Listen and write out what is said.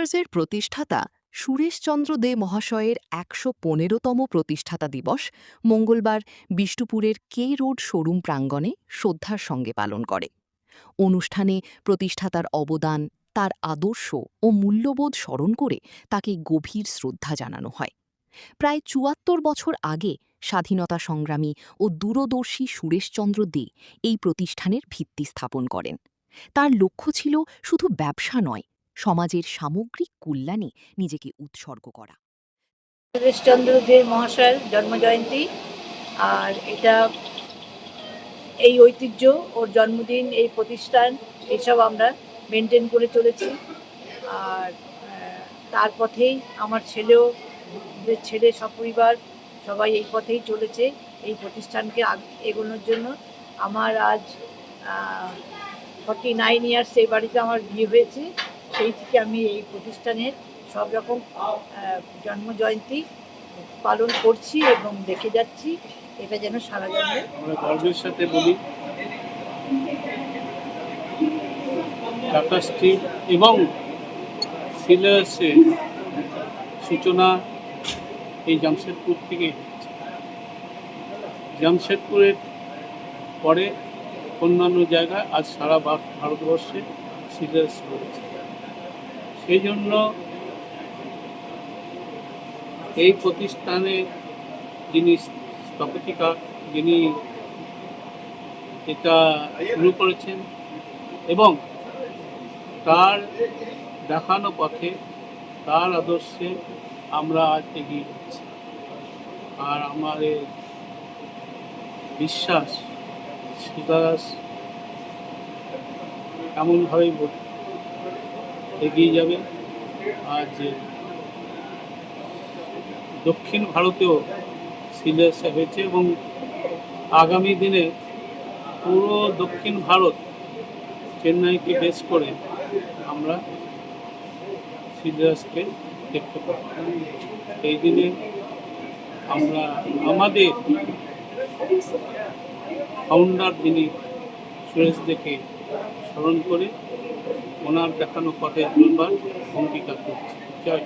সিলার্সের প্রতিষ্ঠাতা সুরেশচন্দ্র দে মহাশয়ের ১১৫তম প্রতিষ্ঠাতা দিবস মঙ্গলবার বিষ্ণুপুরের কে রোড শোরুম প্রাঙ্গণে শ্রদ্ধার সঙ্গে পালন করে। অনুষ্ঠানে প্রতিষ্ঠাতার অবদান, তার আদর্শ ও মূল্যবোধ স্মরণ করে তাকে গভীর শ্রদ্ধা জানানো হয়। প্রায় ৭৪ বছর আগে স্বাধীনতা সংগ্রামী ও দূরদর্শী সুরেশচন্দ্র দে এই প্রতিষ্ঠানের ভিত্তি স্থাপন করেন। তার লক্ষ্য ছিল শুধু ব্যবসা নয়, সমাজের সামগ্রিক কল্যাণে নিজেকে উৎসর্গ করা। সুরেশচন্দ্র দে মহাশয়ের জন্মজয়ন্তী, আর এটা এই ঐতিহ্য, ওর জন্মদিন, এই প্রতিষ্ঠান, এসব আমরা মেনটেন করে চলেছি। আর তার পথেই আমার ছেলে সপরিবার সবাই এই পথেই চলেছে, এই প্রতিষ্ঠানকে এগোনোর জন্য। আমার আজ 49 ইয়ার্স এই বাড়িতে আমার বিয়ে হয়েছে। সেই থেকে আমি এই প্রতিষ্ঠানের সব রকম জন্মজয়ন্তী পালন করছি এবং দেখে যাচ্ছি। এটা যেন সারা জন্মে আমরা গর্বের সাথে বলি, টাটা স্টিল এবং সিলার্সের সূচনা এই জামশেদপুর থেকে হচ্ছে। জামশেদপুরের পরে অন্যান্য জায়গায় আজ সারা ভারতবর্ষে সিলার্স রয়েছে। সেই জন্য এই প্রতিষ্ঠানে যিনি স্থপতিকা, যিনি এটা শুরু করেছেন এবং তার দেখানো পথে, তার আদর্শে আমরা আজ এগিয়ে যাচ্ছি। আর আমাদের বিশ্বাস সিলার্স এমনভাবেই এগিয়ে যাবে। আজ দক্ষিণ ভারতেও সিলার্স হয়েছে এবং আগামী দিনে পুরো দক্ষিণ ভারত, চেন্নাইকে বেস করে আমরা সিলার্সকে দেখতে পাব। এই দিনে আমরা আমাদের ফাউন্ডার যিনি সুরেশ দেকে স্মরণ করে ওনার দেখানো পথে চলবার অঙ্গীকার করছি। জয়।